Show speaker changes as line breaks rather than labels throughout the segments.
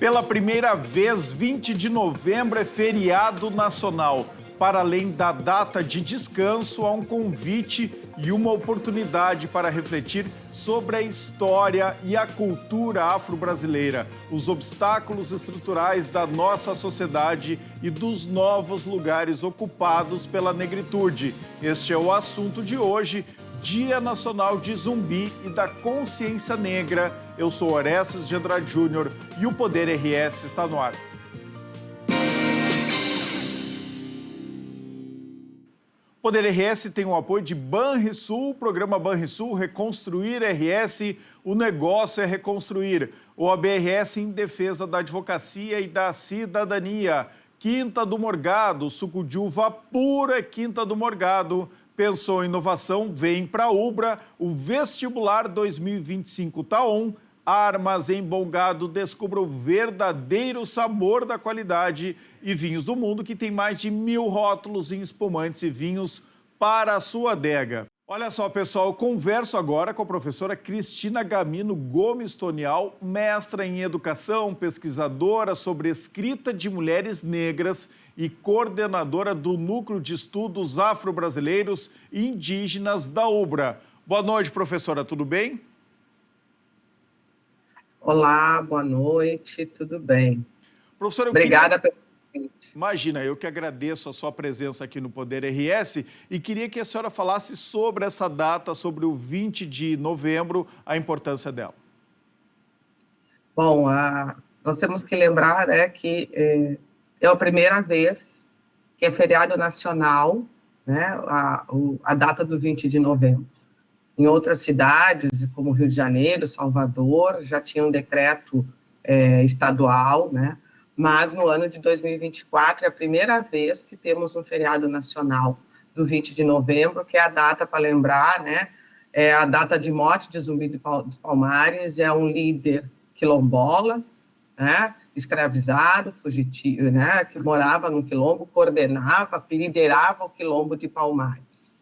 Pela primeira vez, 20 de novembro é feriado nacional. Para além da data de descanso, há um convite e uma oportunidade para refletir sobre a história e a cultura afro-brasileira, os obstáculos estruturais da nossa sociedade e dos novos lugares ocupados pela negritude. Este é o assunto de hoje, Dia Nacional de Zumbi e da Consciência Negra. Eu sou Orestes de Andrade Júnior e o Poder RS está no ar. O Poder RS tem o apoio de Banrisul, programa Banrisul, Reconstruir RS, o negócio é reconstruir. O ABRS em defesa da advocacia e da cidadania. Quinta do Morgado, suco de uva pura, Quinta do Morgado. Pensou em inovação, vem para a Ubra. O vestibular 2025 tá on. Armazém Bom Gado, descubra o verdadeiro sabor da qualidade. E Vinhos do Mundo, que tem mais de 1000 rótulos em espumantes e vinhos para a sua adega. Olha só, pessoal, eu converso agora com a professora Cristina Gamino Gomes Tonial, mestra em educação, pesquisadora sobre escrita de mulheres negras e coordenadora do Núcleo de Estudos Afro-Brasileiros e Indígenas da Ubra. Boa noite, professora, tudo bem?
Olá, boa noite, tudo bem?
Professora,
Obrigada pelo convite.
Imagina, eu que agradeço a sua presença aqui no Poder RS e queria que a senhora falasse sobre essa data, sobre o 20 de novembro, a importância dela.
Bom, nós temos que lembrar que é a primeira vez que é feriado nacional, né, a data do 20 de novembro. Em outras cidades, como Rio de Janeiro, Salvador, já tinha um decreto estadual, né? Mas no ano de 2024 é a primeira vez que temos um feriado nacional do 20 de novembro, que é a data para lembrar, né? É a data de morte de Zumbi dos Palmares, é um líder quilombola, né? Escravizado, fugitivo, né? Que morava no quilombo, coordenava, liderava o quilombo de Palmares.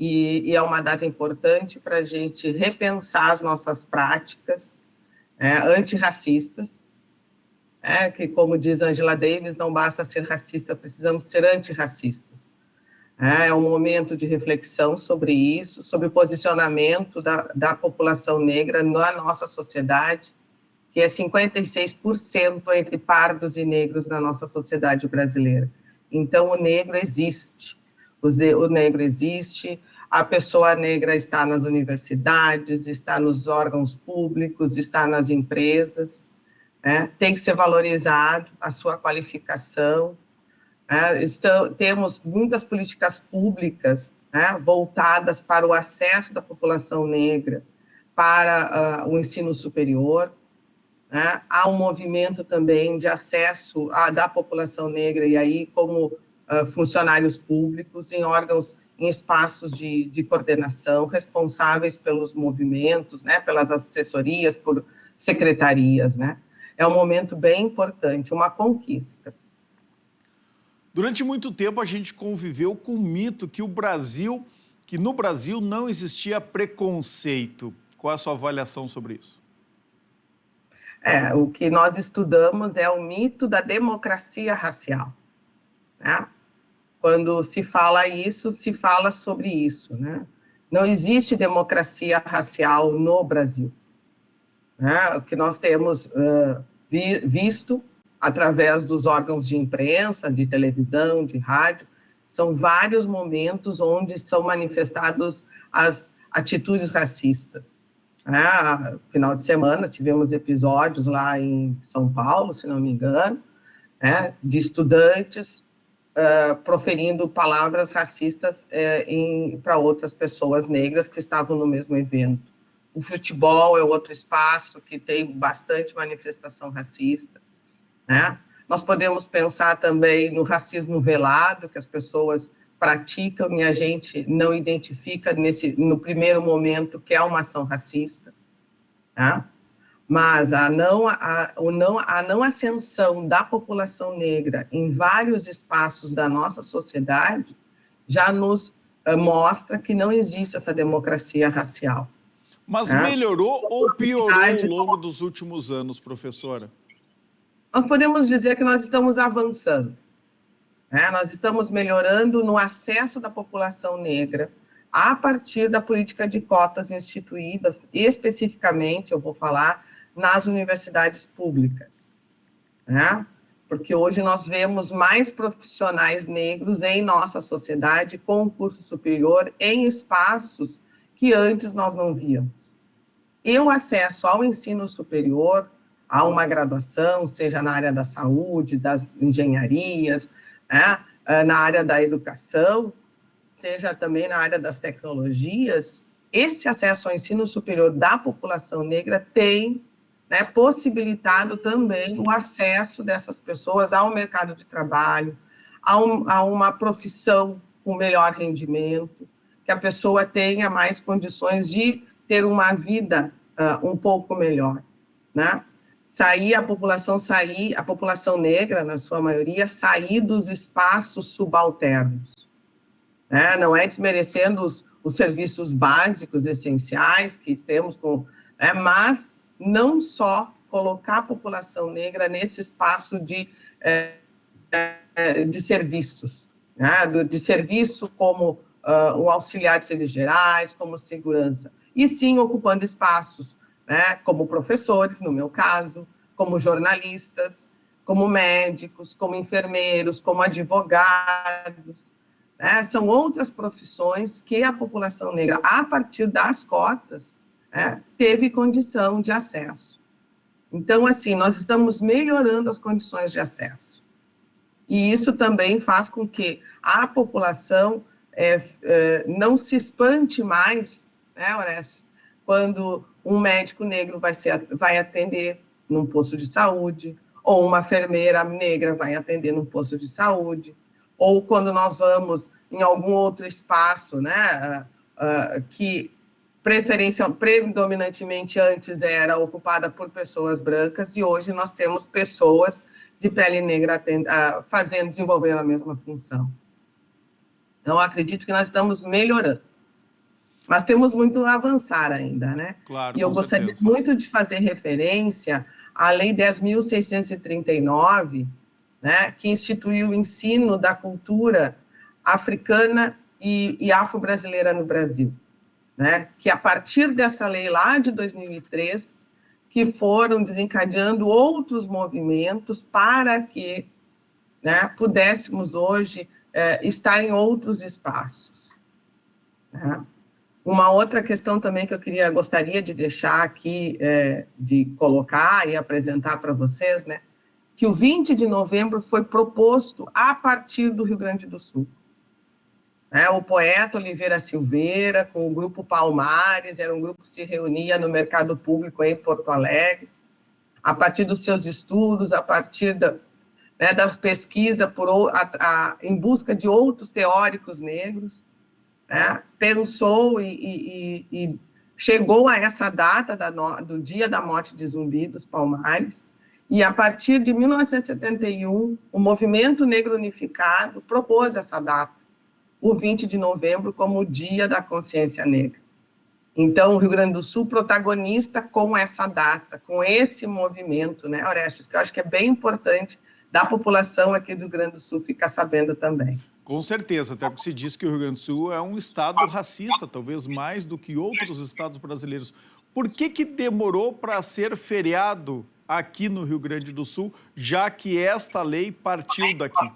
E é uma data importante para a gente repensar as nossas práticas antirracistas, que, como diz Angela Davis, não basta ser racista, precisamos ser antirracistas. É um momento de reflexão sobre isso, sobre o posicionamento da população negra na nossa sociedade, que é 56% entre pardos e negros na nossa sociedade brasileira. Então, o negro existe. O negro existe, a pessoa negra está nas universidades, está nos órgãos públicos, está nas empresas, tem que ser valorizado a sua qualificação. Temos muitas políticas públicas voltadas para o acesso da população negra para o ensino superior. Há um movimento também de acesso da população negra, e aí como funcionários públicos, em órgãos, em espaços de coordenação, responsáveis pelos movimentos, pelas assessorias, por secretarias, É um momento bem importante, uma conquista.
Durante muito tempo a gente conviveu com o mito que no Brasil não existia preconceito. Qual é a sua avaliação sobre isso?
O que nós estudamos é o mito da democracia racial, Quando se fala isso, se fala sobre isso, Não existe democracia racial no Brasil. O que nós temos visto através dos órgãos de imprensa, de televisão, de rádio, são vários momentos onde são manifestados as atitudes racistas. Final de semana tivemos episódios lá em São Paulo, se não me engano, de estudantes proferindo palavras racistas para outras pessoas negras que estavam no mesmo evento. O futebol é outro espaço que tem bastante manifestação racista. Nós podemos pensar também no racismo velado, que as pessoas praticam e a gente não identifica no primeiro momento que é uma ação racista. Mas a não ascensão da população negra em vários espaços da nossa sociedade já nos mostra que não existe essa democracia racial.
Mas melhorou ou piorou ao longo dos últimos anos, professora?
nós podemos dizer que nós estamos avançando, né? Nós estamos melhorando no acesso da população negra a partir da política de cotas instituídas, especificamente, eu vou falar, nas universidades públicas, né? Porque hoje nós vemos mais profissionais negros em nossa sociedade com curso superior em espaços que antes nós não víamos. E o acesso ao ensino superior, a uma graduação, seja na área da saúde, das engenharias, né, na área da educação, seja também na área das tecnologias, esse acesso ao ensino superior da população negra tem, né, possibilitado também o acesso dessas pessoas ao mercado de trabalho, a uma profissão com melhor rendimento, que a pessoa tenha mais condições de ter uma vida um pouco melhor, né? A população negra, na sua maioria, sair dos espaços subalternos, né? Não é desmerecendo os serviços básicos, essenciais que temos, mas não só colocar a população negra nesse espaço de serviços, né? De serviço como o auxiliar de serviços gerais, como segurança, e sim ocupando espaços, né, como professores, no meu caso, como jornalistas, como médicos, como enfermeiros, como advogados, né? São outras profissões que a população negra, a partir das cotas, teve condição de acesso. Então, assim, nós estamos melhorando as condições de acesso. E isso também faz com que a população não se espante mais, né, Orestes, quando um médico negro vai atender num posto de saúde, ou uma enfermeira negra vai atender num posto de saúde, ou quando nós vamos em algum outro espaço, né, que predominantemente antes era ocupada por pessoas brancas, e hoje nós temos pessoas de pele negra desenvolvendo a mesma função. Então, acredito que nós estamos melhorando. Mas temos muito a avançar ainda, né?
Claro,
e eu gostaria muito de fazer referência à Lei 10.639, né, que instituiu o ensino da cultura africana e afro-brasileira no Brasil, né? Que a partir dessa lei lá de 2003, que foram desencadeando outros movimentos para que, né, pudéssemos hoje estar em outros espaços, né? Uma outra questão também que eu gostaria de deixar aqui, de colocar e apresentar para vocês, né, que o 20 de novembro foi proposto a partir do Rio Grande do Sul. O poeta Oliveira Silveira, com o grupo Palmares, era um grupo que se reunia no mercado público em Porto Alegre, a partir dos seus estudos, a partir da pesquisa em busca de outros teóricos negros, pensou e chegou a essa data do dia da morte de Zumbi dos Palmares, e a partir de 1971, o Movimento Negro Unificado propôs essa data, o 20 de novembro, como o Dia da Consciência Negra. Então, o Rio Grande do Sul protagonista com essa data, com esse movimento, né, Orestes, que eu acho que é bem importante da população aqui do Rio Grande do Sul ficar sabendo também.
Com certeza, até porque se diz que o Rio Grande do Sul é um estado racista, talvez mais do que outros estados brasileiros. Por que demorou para ser feriado aqui no Rio Grande do Sul, já que esta lei partiu daqui?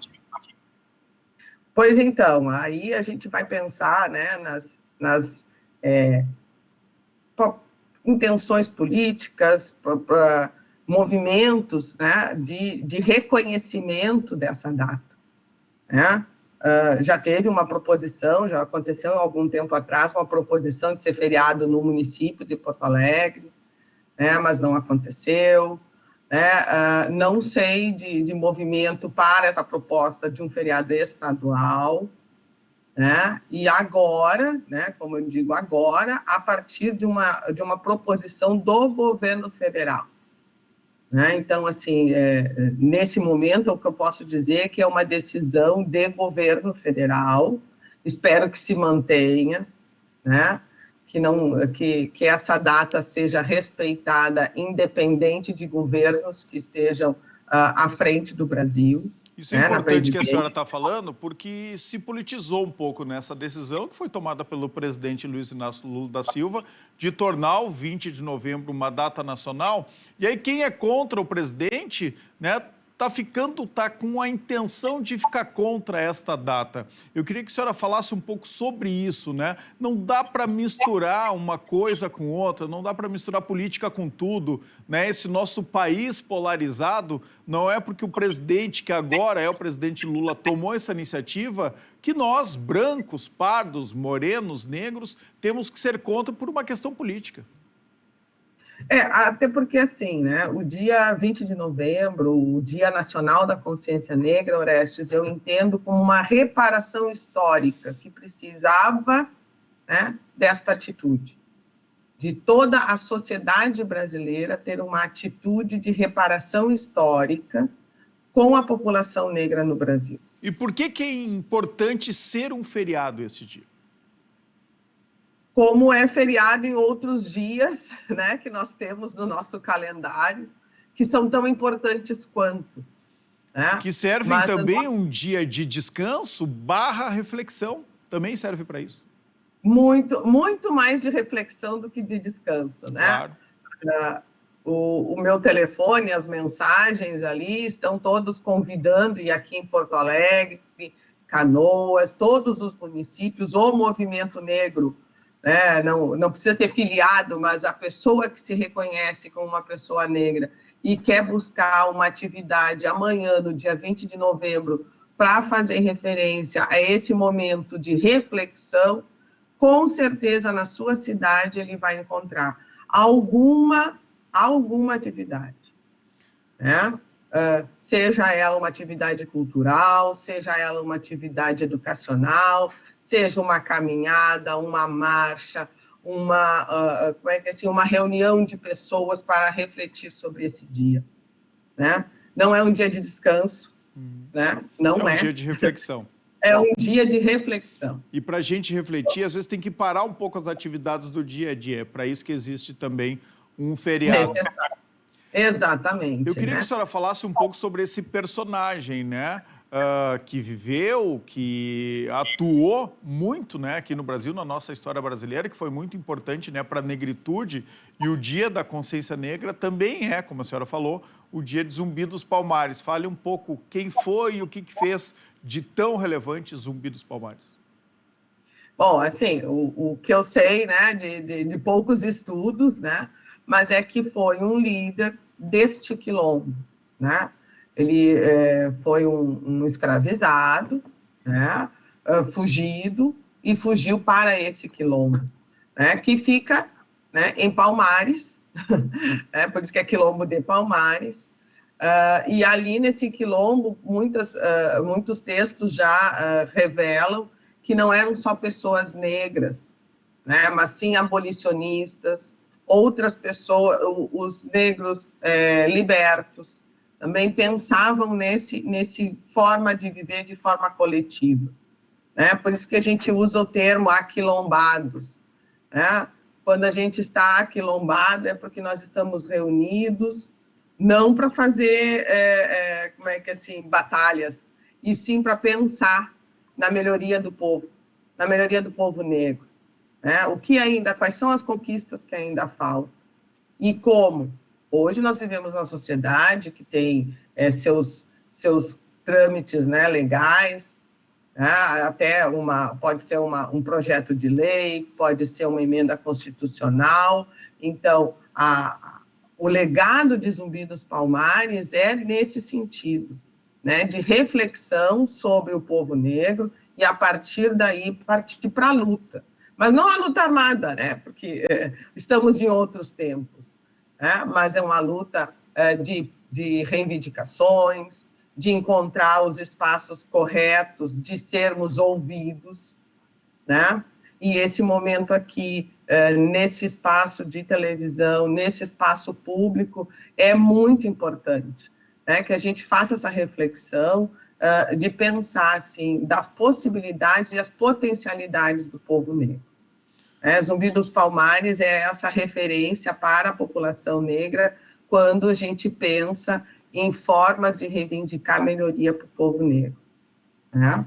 Pois então, aí a gente vai pensar, né, nas intenções políticas, movimentos, né, de reconhecimento dessa data, né? Já teve uma proposição, já aconteceu há algum tempo atrás, uma proposição de ser feriado no município de Porto Alegre, né, mas não aconteceu, né? Não sei de movimento para essa proposta de um feriado estadual, né? E agora, né, como eu digo agora, a partir de uma proposição do governo federal, né? Então, assim, nesse momento, o que eu posso dizer é que é uma decisão de governo federal, espero que se mantenha, né? Que essa data seja respeitada, independente de governos que estejam à frente do Brasil.
Isso é importante que a senhora está falando, porque se politizou um pouco nessa decisão que foi tomada pelo presidente Luiz Inácio Lula da Silva de tornar o 20 de novembro uma data nacional. E aí quem é contra o presidente, né, tá com a intenção de ficar contra esta data. Eu queria que a senhora falasse um pouco sobre isso, né? Não dá para misturar uma coisa com outra, não dá para misturar política com tudo, né? Esse nosso país polarizado, não é porque o presidente, que agora é o presidente Lula, tomou essa iniciativa, que nós, brancos, pardos, morenos, negros, temos que ser contra por uma questão política.
Até porque, assim, né, o dia 20 de novembro, o Dia Nacional da Consciência Negra, Orestes, eu entendo como uma reparação histórica que precisava, né, desta atitude, de toda a sociedade brasileira ter uma atitude de reparação histórica com a população negra no Brasil.
E por que é importante ser um feriado esse dia?
Como é feriado em outros dias, né, que nós temos no nosso calendário, que são tão importantes quanto. Né?
Que servem também um dia de descanso / reflexão, também serve para isso.
Muito mais de reflexão do que de descanso. Né?
Claro.
O meu telefone, as mensagens ali estão todos convidando, e aqui em Porto Alegre, Canoas, todos os municípios, o movimento negro, não precisa ser filiado, mas a pessoa que se reconhece como uma pessoa negra e quer buscar uma atividade amanhã, no dia 20 de novembro, para fazer referência a esse momento de reflexão, com certeza na sua cidade ele vai encontrar alguma atividade, né? Seja ela uma atividade cultural, seja ela uma atividade educacional, seja uma caminhada, uma marcha, uma reunião de pessoas para refletir sobre esse dia. Né? Não é um dia de descanso, né? Não
é um dia de reflexão.
É um dia de reflexão.
E para a gente refletir, às vezes tem que parar um pouco as atividades do dia a dia. É para isso que existe também um feriado.
Necessário. Exatamente.
Eu queria que a senhora falasse um pouco sobre esse personagem, né? Que viveu, que atuou muito, né, aqui no Brasil, na nossa história brasileira, que foi muito importante, né, para a negritude. E o Dia da Consciência Negra também é, como a senhora falou, o Dia de Zumbi dos Palmares. Fale um pouco quem foi e o que fez de tão relevante Zumbi dos Palmares.
Bom, assim, o que eu sei, né, de poucos estudos, né, mas é que foi um líder deste quilombo, né? Ele foi um escravizado, né, fugido, e fugiu para esse quilombo, né, que fica, né, em Palmares, por isso que é Quilombo de Palmares, e ali nesse quilombo, muitos textos já revelam que não eram só pessoas negras, né, mas sim abolicionistas, outras pessoas, os negros libertos, também pensavam nesse forma de viver de forma coletiva. Né? Por isso que a gente usa o termo aquilombados. Né? Quando a gente está aquilombado é porque nós estamos reunidos, não para fazer, batalhas, e sim para pensar na melhoria do povo negro. Né? Quais são as conquistas que ainda faltam? E como? Hoje nós vivemos numa sociedade que tem seus trâmites, né, legais, né, pode ser um projeto de lei, pode ser uma emenda constitucional. Então, o legado de Zumbi dos Palmares é nesse sentido, né, de reflexão sobre o povo negro e, a partir daí, partir para a luta. Mas não a luta armada, né, porque estamos em outros tempos. Mas é uma luta de reivindicações, de encontrar os espaços corretos, de sermos ouvidos, né? E esse momento aqui, nesse espaço de televisão, nesse espaço público, é muito importante, né? Que a gente faça essa reflexão de pensar, assim, das possibilidades e as potencialidades do povo negro. Zumbi dos Palmares é essa referência para a população negra quando a gente pensa em formas de reivindicar melhoria para o povo negro. Né?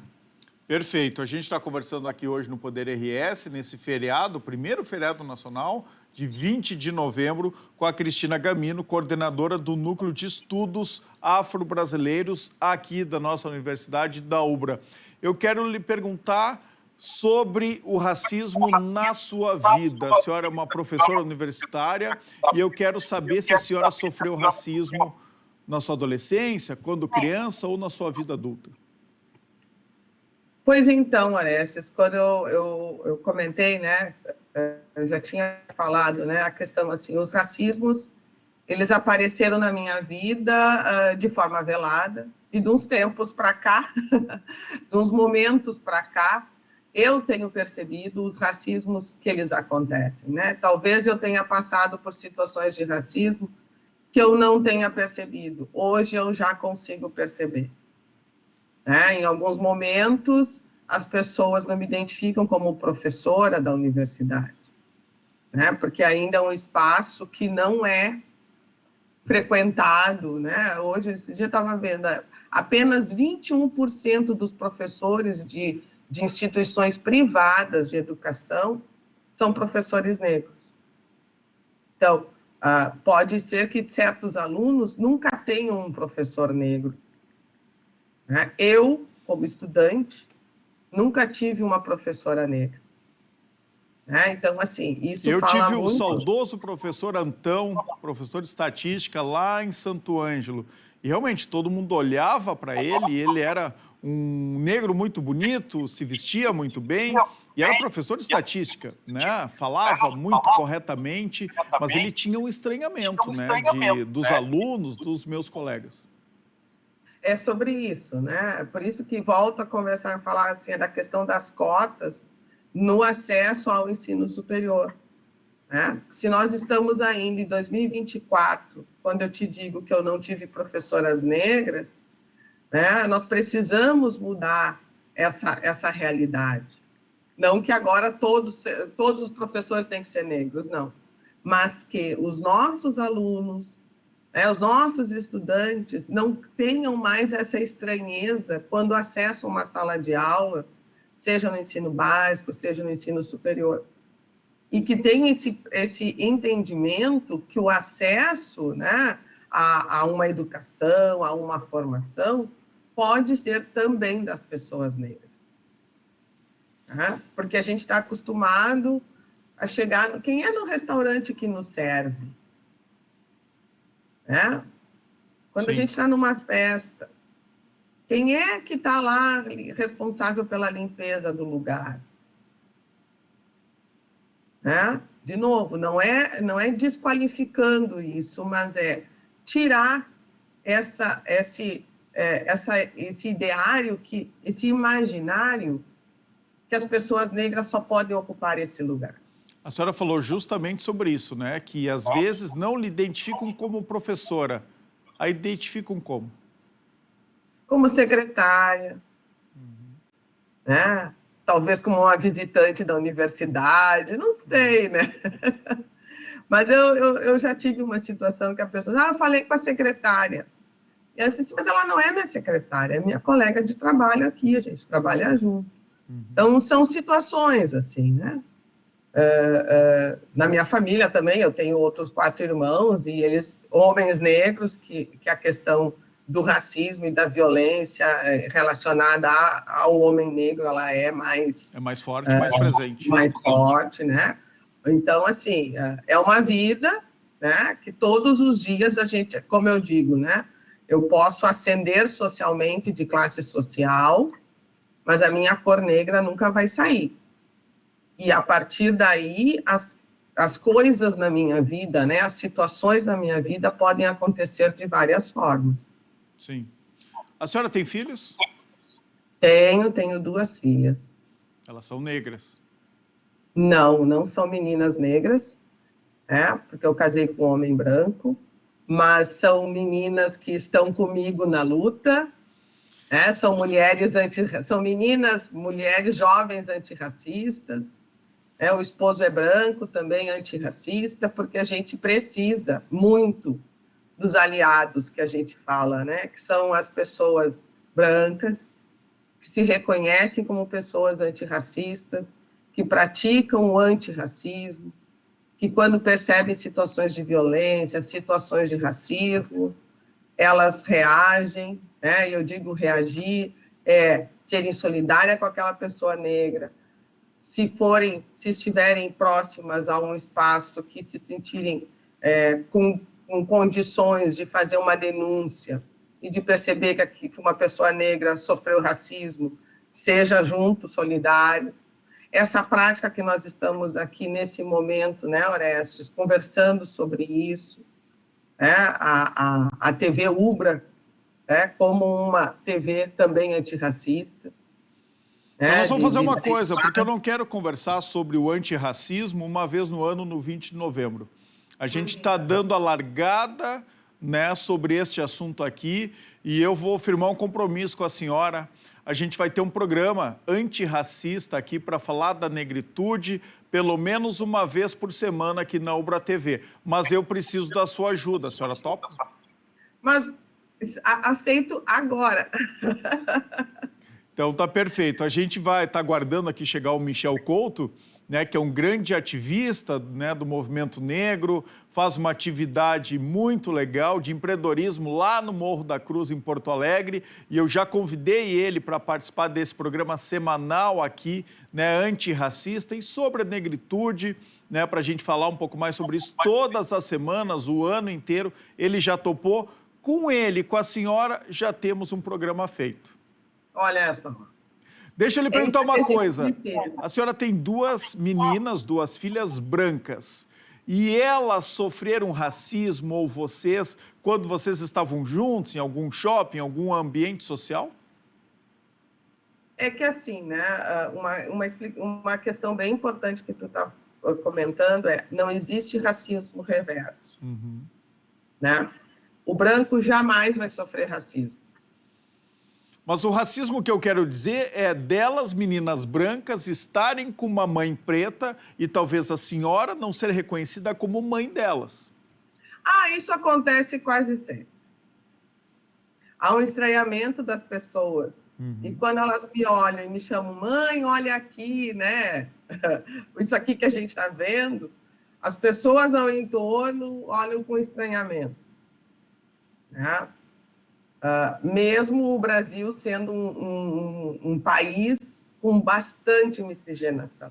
Perfeito. A gente está conversando aqui hoje no Poder RS, nesse feriado, primeiro feriado nacional, de 20 de novembro, com a Cristina Gamino, coordenadora do Núcleo de Estudos Afro-Brasileiros aqui da nossa Universidade da UBRA. Eu quero lhe perguntar sobre o racismo na sua vida. A senhora é uma professora universitária e eu quero saber se a senhora sofreu racismo na sua adolescência, quando criança ou na sua vida adulta.
Pois então, Orestes, quando eu comentei, né, eu já tinha falado, né, a questão assim, os racismos, eles apareceram na minha vida de forma velada, e de uns tempos para cá, de uns momentos para cá, eu tenho percebido os racismos que eles acontecem, né? Talvez eu tenha passado por situações de racismo que eu não tenha percebido. Hoje eu já consigo perceber. Né? Em alguns momentos, as pessoas não me identificam como professora da universidade, né? Porque ainda é um espaço que não é frequentado, né? Hoje, esse dia eu estava vendo, apenas 21% dos professores de instituições privadas de educação são professores negros. Então, pode ser que certos alunos nunca tenham um professor negro. Né? Eu, como estudante, nunca tive uma professora negra. Né? Então, assim, isso
eu
fala
tive o
muito...
saudoso professor Antão, professor de estatística lá em Santo Ângelo. E realmente todo mundo olhava para ele, e ele era um negro muito bonito, se vestia muito bem, e era professor de estatística, né? Falava muito corretamente, mas ele tinha um estranhamento, né? Dos alunos, dos meus colegas.
É sobre isso, né? Por isso que volto a conversar, falar assim, da questão das cotas no acesso ao ensino superior. Né? Se nós estamos ainda em 2024, quando eu te digo que eu não tive professoras negras, né, nós precisamos mudar essa realidade. Não que agora todos os professores têm que ser negros, não. Mas que os nossos alunos, né, os nossos estudantes não tenham mais essa estranheza quando acessam uma sala de aula, seja no ensino básico, seja no ensino superior. E que tenham esse entendimento que o acesso, né, a uma educação, a uma formação, pode ser também das pessoas negras. Né? Porque a gente está acostumado a chegar... Quem é no restaurante que nos serve? Né? Quando Sim. a gente está numa festa, quem é que está lá responsável pela limpeza do lugar? Né? De novo, não é desqualificando isso, mas é tirar esse ideário, esse imaginário que as pessoas negras só podem ocupar esse lugar.
A senhora falou justamente sobre isso, né? Que às vezes não lhe identificam como professora, a identificam como?
Como secretária, né? Talvez como uma visitante da universidade, não sei, né? Mas eu já tive uma situação que a pessoa... eu falei com a secretária. E eu disse, mas ela não é minha secretária, é minha colega de trabalho aqui, a gente trabalha junto. Então, são situações assim, né? Na minha família também, eu tenho outros 4 irmãos, e eles, homens negros, que a questão do racismo e da violência relacionada ao homem negro, ela é mais...
é mais forte, mais presente.
Mais forte, né? Então, assim, é uma vida, né, que todos os dias a gente, como eu digo, né, eu posso ascender socialmente de classe social, mas a minha cor negra nunca vai sair. E, a partir daí, as coisas na minha vida, né, as situações na minha vida podem acontecer de várias formas.
Sim. A senhora tem filhos?
Tenho 2 filhas.
Elas são negras?
Não são meninas negras, porque eu casei com um homem branco, mas são meninas que estão comigo na luta, são mulheres jovens antirracistas, o esposo é branco, também antirracista, porque a gente precisa muito dos aliados que a gente fala, né? Que são as pessoas brancas, que se reconhecem como pessoas antirracistas, que praticam o antirracismo, que quando percebem situações de violência, situações de racismo, elas reagem, né? Eu digo reagir, serem solidárias com aquela pessoa negra, se estiverem próximas a um espaço que se sentirem com condições de fazer uma denúncia e de perceber que uma pessoa negra sofreu racismo, seja junto, solidário. Essa prática que nós estamos aqui nesse momento, né, Orestes, conversando sobre isso, né, a TV Ubra, como uma TV também antirracista.
Então, nós vamos fazer uma coisa, porque eu não quero conversar sobre o antirracismo uma vez no ano, no 20 de novembro. A gente está dando a largada, né, sobre este assunto aqui, e eu vou firmar um compromisso com a senhora. A gente vai ter um programa antirracista aqui para falar da negritude, pelo menos uma vez por semana aqui na Ubra TV. Mas eu preciso da sua ajuda. A senhora topa?
Mas aceito agora.
Então tá perfeito. A gente vai estar aguardando aqui chegar o Michel Couto, né, que é um grande ativista, né, do movimento negro, faz uma atividade muito legal de empreendedorismo lá no Morro da Cruz, em Porto Alegre, e eu já convidei ele para participar desse programa semanal aqui, né, antirracista e sobre a negritude, né, para a gente falar um pouco mais sobre isso todas as semanas, o ano inteiro. Ele já topou. Com ele, com a senhora, já temos um programa feito.
Olha só.
Deixa eu lhe perguntar uma coisa. A senhora tem duas meninas, duas filhas brancas. E elas sofreram racismo, ou vocês, quando vocês estavam juntos, em algum shopping, em algum ambiente social?
É que assim, né, uma questão bem importante que tu está comentando não existe racismo reverso. Né? O branco jamais vai sofrer racismo.
Mas o racismo que eu quero dizer é delas, meninas brancas, estarem com uma mãe preta e talvez a senhora não ser reconhecida como mãe delas.
Isso acontece quase sempre. Há um estranhamento das pessoas. E quando elas me olham e me chamam, mãe, olha aqui, né? Isso aqui que a gente está vendo, as pessoas ao entorno olham com estranhamento. Né? Mesmo o Brasil sendo um país com bastante miscigenação.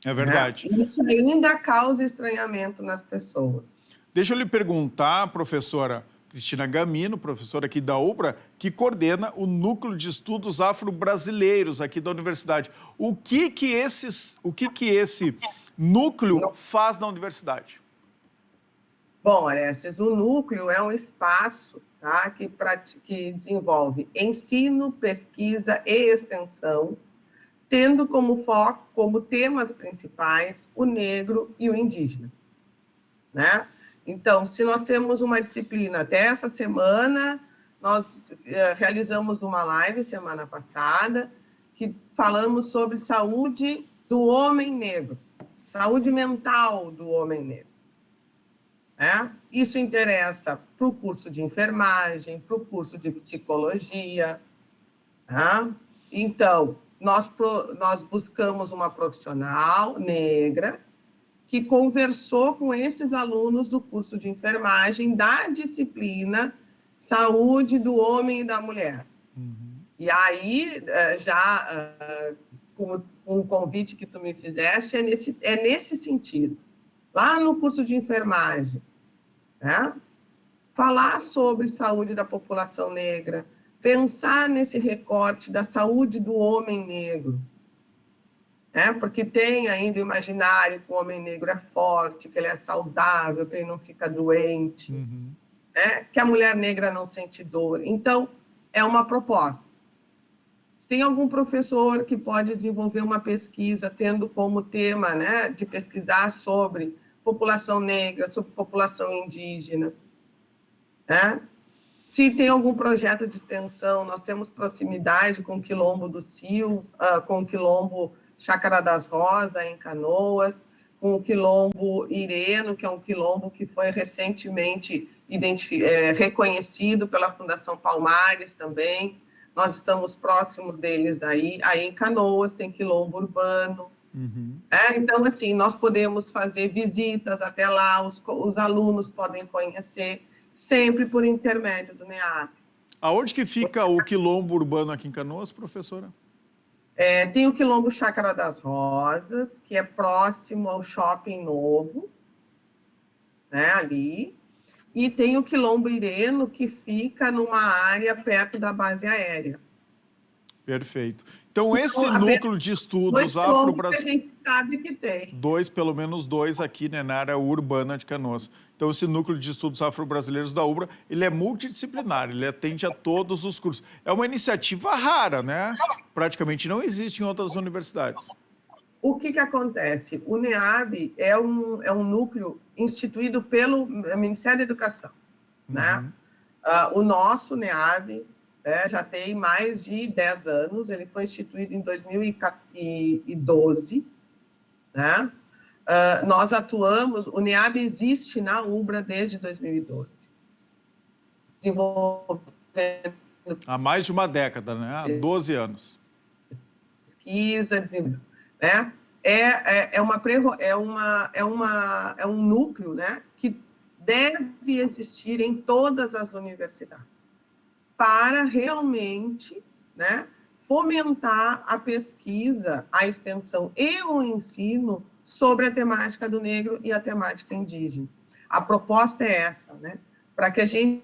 É verdade.
Né? Isso ainda causa estranhamento nas pessoas.
Deixa eu lhe perguntar, professora Cristina Gamino, professora aqui da Ubra, que coordena o Núcleo de Estudos Afro-Brasileiros aqui da universidade. O que esse núcleo faz na universidade?
Bom, Orestes, o núcleo é um espaço, tá, que desenvolve ensino, pesquisa e extensão, tendo como foco, como temas principais, o negro e o indígena. Né? Então, se nós temos uma disciplina até essa semana, nós realizamos uma live semana passada, que falamos sobre saúde do homem negro, saúde mental do homem negro. Isso interessa para o curso de enfermagem, para o curso de psicologia. Então, nós buscamos uma profissional negra que conversou com esses alunos do curso de enfermagem da disciplina Saúde do Homem e da Mulher. E aí, com o convite que tu me fizeste, é nesse sentido. Lá no curso de enfermagem, né? Falar sobre saúde da população negra, pensar nesse recorte da saúde do homem negro, né? Porque tem ainda o imaginário que o homem negro é forte, que ele é saudável, que ele não fica doente, né? Que a mulher negra não sente dor. Então, é uma proposta. Se tem algum professor que pode desenvolver uma pesquisa tendo como tema, né, de pesquisar sobre população negra, sobre população indígena, né? Se tem algum projeto de extensão, nós temos proximidade com o Quilombo do Sil, com o Quilombo Chácara das Rosas, em Canoas, com o quilombo Ireno, que é um quilombo que foi recentemente reconhecido pela Fundação Palmares também. Nós estamos próximos deles aí. Aí em Canoas tem quilombo urbano. Então, assim, nós podemos fazer visitas até lá, os alunos podem conhecer, sempre por intermédio do NEAB.
Aonde que fica o quilombo urbano aqui em Canoas, professora?
Tem o quilombo Chácara das Rosas, que é próximo ao Shopping Novo, né, ali. E tem o quilombo Ireno, que fica numa área perto da base aérea.
Perfeito. Então, esse núcleo de estudos
afro-brasileiros... a gente sabe que tem.
Pelo menos dois aqui, né, na área urbana de Canoas. Então, esse núcleo de estudos afro-brasileiros da UBRA, ele é multidisciplinar, ele atende a todos os cursos. É uma iniciativa rara, né? Praticamente não existe em outras universidades.
O que acontece? O NEAB é um núcleo instituído pelo Ministério da Educação, né? O nosso NEAB já tem mais de 10 anos, ele foi instituído em 2012, né? Nós atuamos, o NEAB existe na UBRA desde 2012. Desenvolvendo...
Há mais de uma década, né? Há 12 anos.
Pesquisa, né? É um núcleo, né, que deve existir em todas as universidades para realmente, né, fomentar a pesquisa, a extensão e o ensino sobre a temática do negro e a temática indígena. A proposta é essa, né, para que a gente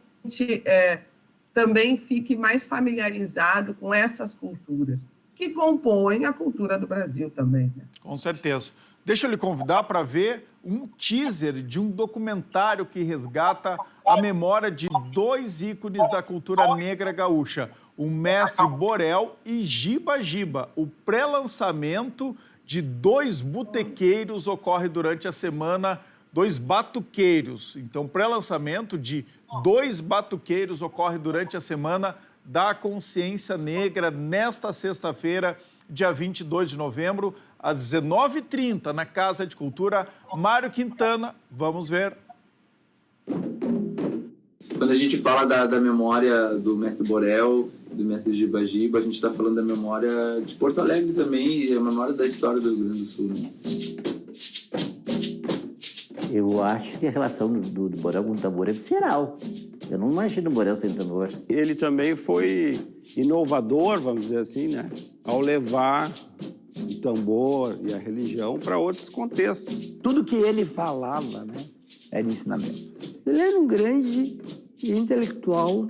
também fique mais familiarizado com essas culturas, que compõem a cultura do Brasil também, né?
Com certeza. Deixa eu lhe convidar para ver um teaser de um documentário que resgata a memória de dois ícones da cultura negra gaúcha, o Mestre Borel e Giba Giba. O pré-lançamento de dois botequeiros ocorre durante a semana, dois batuqueiros. Então, pré-lançamento de dois batuqueiros ocorre durante a semana da Consciência Negra, nesta sexta-feira, dia 22 de novembro, às 19h30, na Casa de Cultura Mário Quintana. Vamos ver.
Quando a gente fala da memória do Mestre Borel, do Mestre Giba Giba, a gente está falando da memória de Porto Alegre também, e a memória da história do Rio Grande do Sul, né?
Eu acho que a relação do Borel com o tambor é visceral. Eu não imagino o Borel sem tambor.
Ele também foi inovador, vamos dizer assim, né? Ao levar o tambor e a religião para outros contextos.
Tudo que ele falava, né, era ensinamento. Ele era um grande intelectual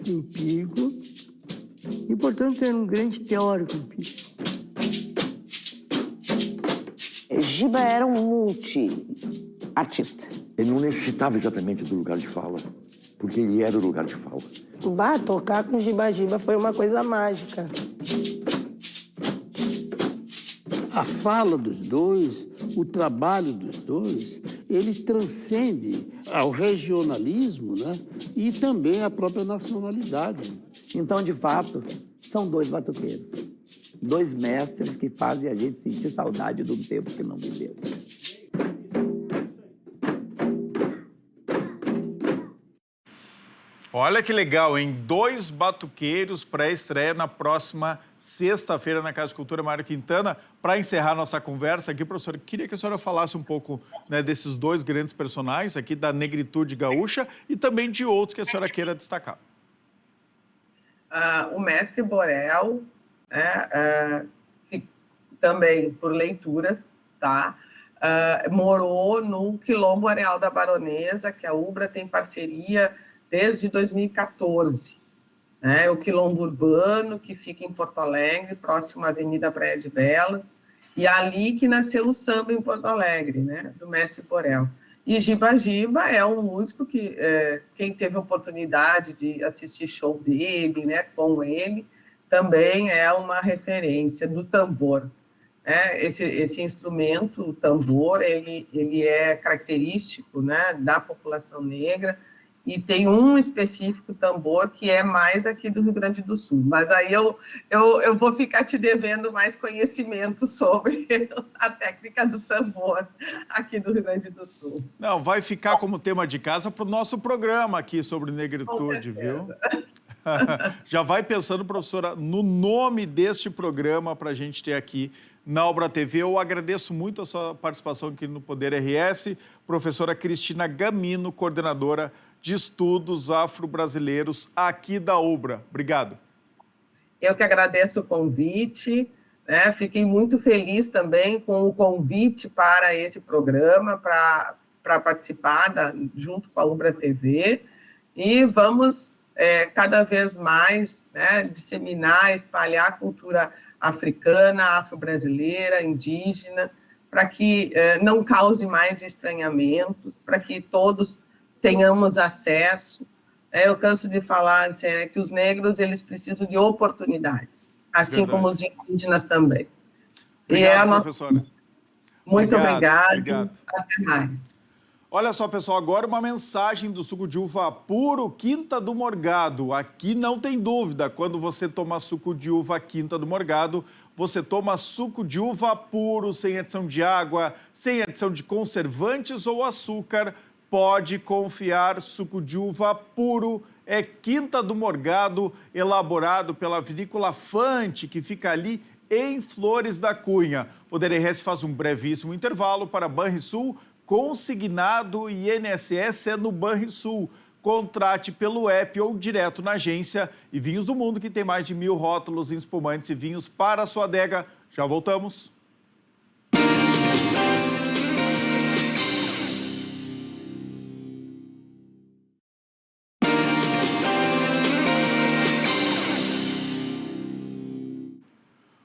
empírico e, portanto, era um grande teórico empírico.
Giba era um multi-artista.
Ele não necessitava exatamente do lugar de fala, porque ele era o lugar de fala.
Tocar com Giba Giba foi uma coisa mágica.
A fala dos dois, o trabalho dos dois, ele transcende ao regionalismo, né? E também à própria nacionalidade.
Então, de fato, são dois batuqueiros. Dois mestres que fazem a gente sentir saudade do tempo que não viveu.
Olha que legal, hein? Dois batuqueiros pré-estreia na próxima sexta-feira na Casa de Cultura Mário Quintana. Para encerrar nossa conversa aqui, professora, queria que a senhora falasse um pouco, né, desses dois grandes personagens aqui da negritude gaúcha e também de outros que a senhora queira destacar.
O Mestre Borel, também por leituras, tá? Morou no Quilombo Areal da Baronesa, que a UBRA tem parceria desde 2014. O Quilombo Urbano, que fica em Porto Alegre, próximo à Avenida Praia de Belas, e ali que nasceu o samba em Porto Alegre, né, do Mestre Borel. E Giba Giba é um músico que, quem teve a oportunidade de assistir show dele, né, com ele, também é uma referência do tambor. Esse instrumento, o tambor, ele é característico, né, da população negra, e tem um específico tambor que é mais aqui do Rio Grande do Sul. Mas aí eu vou ficar te devendo mais conhecimento sobre a técnica do tambor aqui do Rio Grande do Sul.
Não, vai ficar como tema de casa para o nosso programa aqui sobre negritude, viu? Já vai pensando, professora, no nome deste programa para a gente ter aqui na Ubra TV. Eu agradeço muito a sua participação aqui no Poder RS. Professora Cristina Gamino, coordenadora de estudos afro-brasileiros aqui da Ubra. Obrigado.
Eu que agradeço o convite, né? Fiquei muito feliz também com o convite para esse programa, para participar junto com a Ubra TV, e vamos cada vez mais, né, disseminar, espalhar a cultura africana, afro-brasileira, indígena, para que não cause mais estranhamentos, para que todos tenhamos acesso. Eu canso de falar que os negros eles precisam de oportunidades, assim como os indígenas também.
Obrigado, professora.
Muito obrigado. Até mais.
Olha só, pessoal, agora uma mensagem do suco de uva puro Quinta do Morgado. Aqui não tem dúvida, quando você toma suco de uva Quinta do Morgado, você toma suco de uva puro, sem adição de água, sem adição de conservantes ou açúcar. Pode confiar, suco de uva puro é Quinta do Morgado, elaborado pela vinícola Fante, que fica ali em Flores da Cunha. O Poder RS faz um brevíssimo intervalo para Banrisul, consignado INSS é no Banrisul. Contrate pelo app ou direto na agência. E Vinhos do Mundo, que tem mais de 1000 rótulos em espumantes e vinhos para a sua adega. Já voltamos.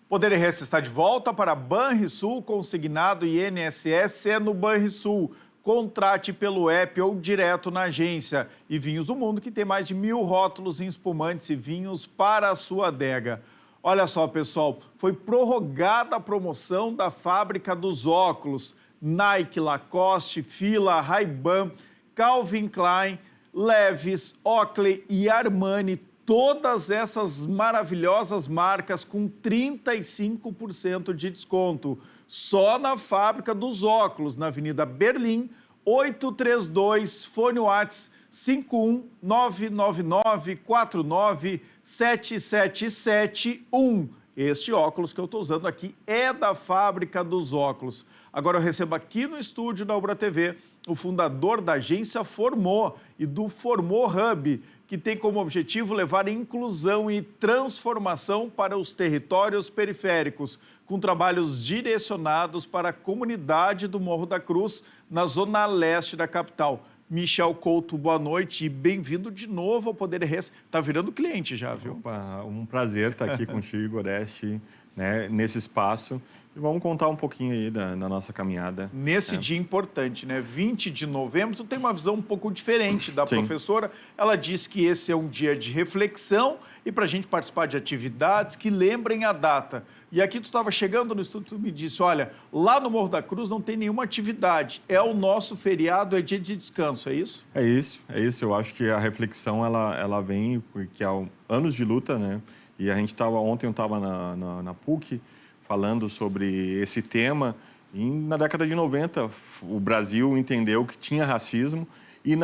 Poder RS está de volta para Banrisul, consignado INSS é no Banrisul. Contrate pelo app ou direto na agência. E Vinhos do Mundo, que tem mais de 1000 rótulos em espumantes e vinhos para a sua adega. Olha só, pessoal, foi prorrogada a promoção da fábrica dos óculos. Nike, Lacoste, Fila, Ray-Ban, Calvin Klein, Levi's, Oakley e Armani. Todas essas maravilhosas marcas com 35% de desconto. Só na fábrica dos óculos, na Avenida Berlim, 832, fone WhatsApp 51999497771. Este óculos que eu estou usando aqui é da fábrica dos óculos. Agora eu recebo aqui no estúdio da Ubra TV o fundador da agência Formô e do Formô Hub, que tem como objetivo levar inclusão e transformação para os territórios periféricos, com trabalhos direcionados para a comunidade do Morro da Cruz, na zona leste da capital. Michel Couto, boa noite e bem-vindo de novo ao Poder RS. Está virando cliente já, viu?
Opa, um prazer estar aqui contigo, Oreste, né, nesse espaço. E vamos contar um pouquinho aí da nossa caminhada.
Nesse dia importante, né? 20 de novembro, tu tem uma visão um pouco diferente da professora. Ela diz que esse é um dia de reflexão e para a gente participar de atividades que lembrem a data. E aqui tu estava chegando no estúdio, tu me disse, olha, lá no Morro da Cruz não tem nenhuma atividade. É o nosso feriado, é dia de descanso, é isso?
É isso. Eu acho que a reflexão, ela vem porque há anos de luta, né? E a gente ontem eu estava na PUC, falando sobre esse tema, e na década de 90 o Brasil entendeu que tinha racismo e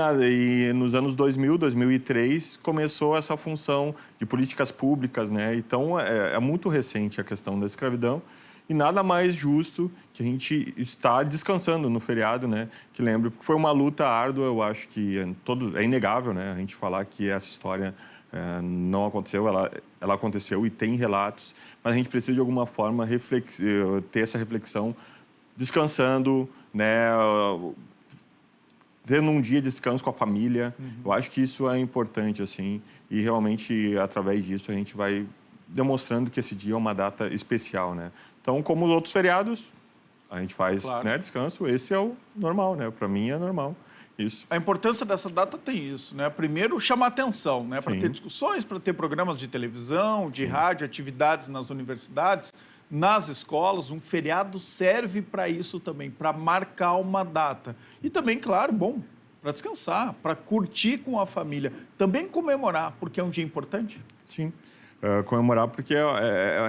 nos anos 2000, 2003 começou essa função de políticas públicas, né? Então é muito recente a questão da escravidão e nada mais justo que a gente está descansando no feriado, né? Que lembre, porque foi uma luta árdua, eu acho que é inegável, né? A gente falar que essa história não aconteceu, ela aconteceu e tem relatos, mas a gente precisa de alguma forma ter essa reflexão descansando, né, tendo um dia de descanso com a família. Eu acho que isso é importante, assim, e realmente através disso a gente vai demonstrando que esse dia é uma data especial, né? Então, como os outros feriados, a gente faz, né, descanso, esse é o normal, né? Para mim é normal. Isso.
A importância dessa data tem isso, né? Primeiro, chamar atenção, né? Para ter discussões, para ter programas de televisão, de rádio, atividades nas universidades, nas escolas. Um feriado serve para isso também, para marcar uma data. E também, claro, bom, para descansar, para curtir com a família. Também comemorar, porque é um dia importante?
Sim. Comemorar porque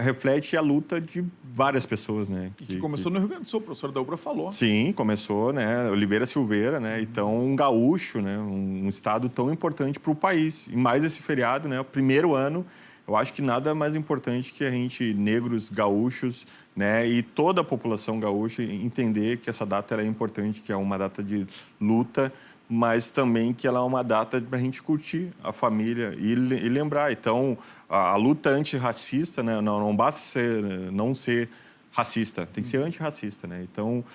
reflete a luta de várias pessoas, né?
Que começou no Rio Grande do Sul, o professor Delbra falou.
Sim, começou, né? Oliveira Silveira, né? Então, um gaúcho, né? Um estado tão importante para o país. E mais esse feriado, né? O primeiro ano, eu acho que nada mais importante que a gente, negros, gaúchos, né? E toda a população gaúcha entender que essa data ela é importante, que é uma data de luta, mas também que ela é uma data para a gente curtir a família e lembrar. Então, a luta antirracista, né, não basta não ser racista, tem que ser antirracista, né? Então,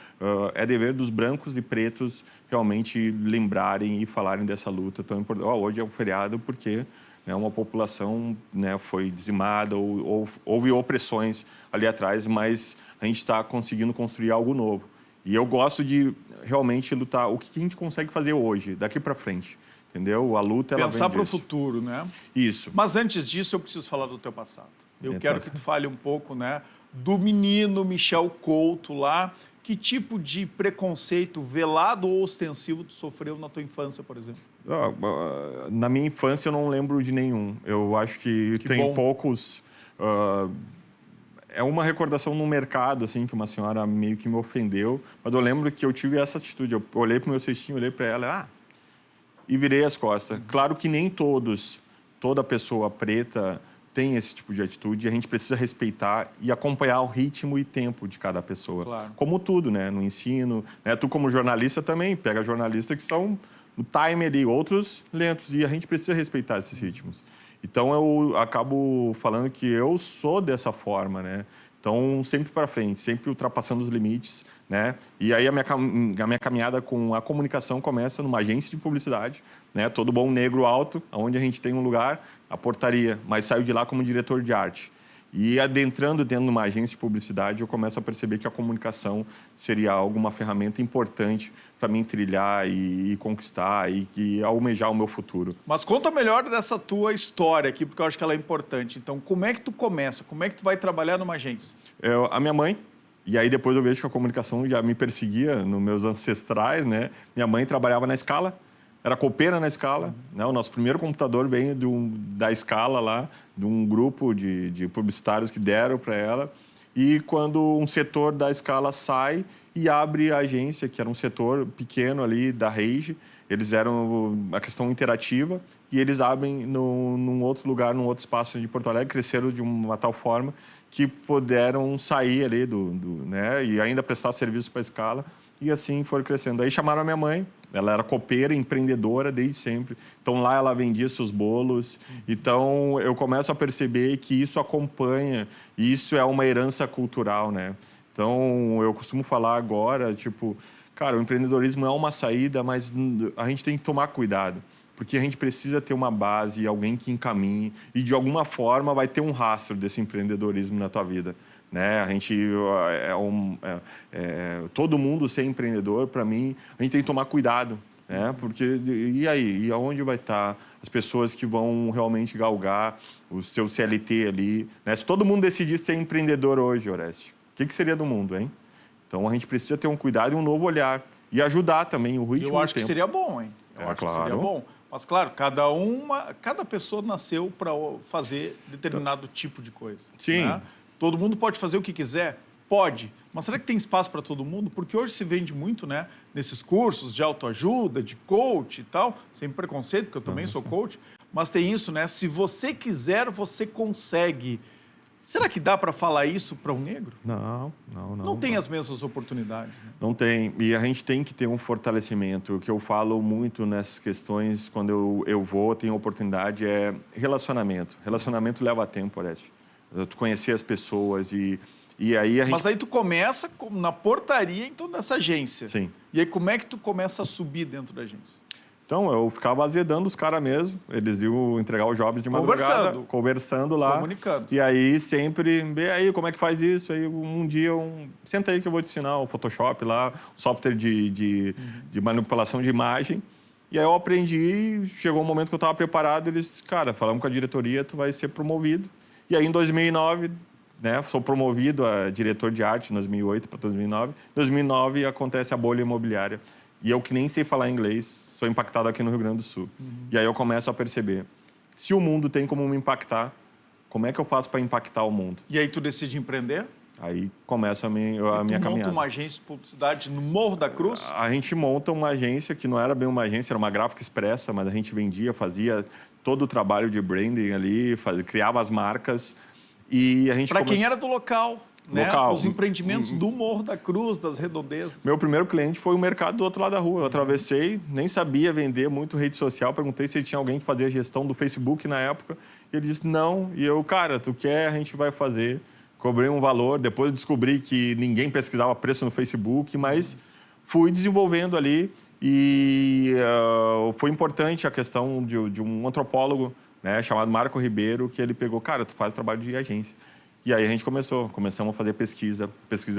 é dever dos brancos e pretos realmente lembrarem e falarem dessa luta tão importante. Hoje é um feriado porque uma população, né, foi dizimada ou houve opressões ali atrás, mas a gente está conseguindo construir algo novo. E eu gosto de realmente lutar. O que a gente consegue fazer hoje, daqui para frente, entendeu? A luta, ela vem disso.
Pensar para o futuro, né?
Isso.
Mas antes disso, eu preciso falar do teu passado. Eu quero que tu fale um pouco, né, do menino Michel Couto lá. Que tipo de preconceito velado ou ostensivo tu sofreu na tua infância, por exemplo?
Na minha infância, eu não lembro de nenhum. Eu acho que tem poucos... É uma recordação no mercado, assim, que uma senhora meio que me ofendeu, mas eu lembro que eu tive essa atitude. Eu olhei para o meu cestinho, olhei para ela, e virei as costas. Claro que nem toda pessoa preta tem esse tipo de atitude, a gente precisa respeitar e acompanhar o ritmo e tempo de cada pessoa.
Claro.
Como tudo, né? No ensino, né? Tu como jornalista também, pega jornalistas que são no time ali, outros lentos, e a gente precisa respeitar esses ritmos. Então, eu acabo falando que eu sou dessa forma, né? Então, sempre para frente, sempre ultrapassando os limites, né? E aí, a minha caminhada com a comunicação começa numa agência de publicidade, né? Todo bom negro alto, onde a gente tem um lugar, a portaria, mas saio de lá como diretor de arte. E adentrando dentro de uma agência de publicidade, eu começo a perceber que a comunicação seria uma ferramenta importante para mim trilhar e conquistar e almejar o meu futuro.
Mas conta melhor dessa tua história aqui, porque eu acho que ela é importante. Então, como é que tu começa? Como é que tu vai trabalhar numa agência?
A minha mãe, e aí depois eu vejo que a comunicação já me perseguia nos meus ancestrais, né? Minha mãe trabalhava na Scala, era copeira na Scala, né? O nosso primeiro computador veio da Scala lá, de um grupo de publicitários que deram para ela. E quando um setor da Scala sai e abre a agência, que era um setor pequeno ali da Rage, eles eram a questão interativa, e eles abrem num outro lugar, num outro espaço de Porto Alegre, cresceram de uma tal forma que puderam sair ali né? E ainda prestar serviço para a Scala, e assim foram crescendo. Aí chamaram a minha mãe. Ela era copeira, empreendedora desde sempre. Então, lá ela vendia seus bolos. Então, eu começo a perceber que isso acompanha. E isso é uma herança cultural, né? Então, eu costumo falar agora, tipo... Cara, o empreendedorismo é uma saída, mas a gente tem que tomar cuidado. Porque a gente precisa ter uma base, alguém que encaminhe. E, de alguma forma, vai ter um rastro desse empreendedorismo na tua vida. Né? A gente todo mundo ser empreendedor, para mim, a gente tem que tomar cuidado, né? Porque e aí, e aonde vai estar as pessoas que vão realmente galgar o seu CLT ali, né? Se todo mundo decidisse ser empreendedor hoje, Oreste, o que seria do mundo, hein? Então a gente precisa ter um cuidado e um novo olhar e ajudar também o ritmo.
Eu acho que seria bom, hein? Eu acho
claro.
que seria bom. Mas, claro, cada pessoa nasceu para fazer determinado tipo de coisa.
Sim.
Né? Todo mundo pode fazer o que quiser? Pode. Mas será que tem espaço para todo mundo? Porque hoje se vende muito, né? Nesses cursos de autoajuda, de coach e tal, sem preconceito, porque eu também sou coach, mas tem isso, né? Se você quiser, você consegue. Será que dá para falar isso para um negro?
Não.
Não tem as mesmas oportunidades. Né?
Não tem. E a gente tem que ter um fortalecimento. O que eu falo muito nessas questões, quando eu vou, tenho oportunidade, é relacionamento. Relacionamento leva tempo, Oreste. Tu conhecer as pessoas e aí a gente...
Mas aí tu começa na portaria, então, dessa agência.
Sim.
E aí como é que tu começa a subir dentro da agência?
Então, eu ficava azedando os caras mesmo. Eles iam entregar os jobs de madrugada. Conversando lá.
Comunicando.
E aí, sempre... E aí, como é que faz isso? Aí, um dia, senta aí que eu vou te ensinar o Photoshop lá, o software de manipulação de imagem. E aí, eu aprendi. Chegou um momento que eu estava preparado. Eles, cara, falamos com a diretoria, tu vai ser promovido. E aí, em 2009, né, sou promovido a diretor de arte, em 2008 para 2009. Em 2009, acontece a bolha imobiliária. E eu que nem sei falar inglês, sou impactado aqui no Rio Grande do Sul. E aí eu começo a perceber, se o mundo tem como me impactar, como é que eu faço para impactar o mundo?
E aí tu decide empreender?
Aí começa a minha caminhada.
Monta uma agência de publicidade no Morro da Cruz?
A gente monta uma agência que não era bem uma agência, era uma gráfica expressa, mas a gente vendia, fazia todo o trabalho de branding ali, criava as marcas e a gente...
Para quem era do local, né?
Local.
Os empreendimentos do Morro da Cruz, das redondezas.
Meu primeiro cliente foi o mercado do outro lado da rua. Eu atravessei, nem sabia vender muito rede social, perguntei se tinha alguém que fazia gestão do Facebook na época. E ele disse, não. E eu, cara, tu quer, a gente vai fazer. Cobrei um valor, depois descobri que ninguém pesquisava preço no Facebook, mas fui desenvolvendo ali e foi importante a questão de um antropólogo, né, chamado Marco Ribeiro, que ele pegou, cara, tu faz trabalho de agência. E aí a gente começamos a fazer pesquisa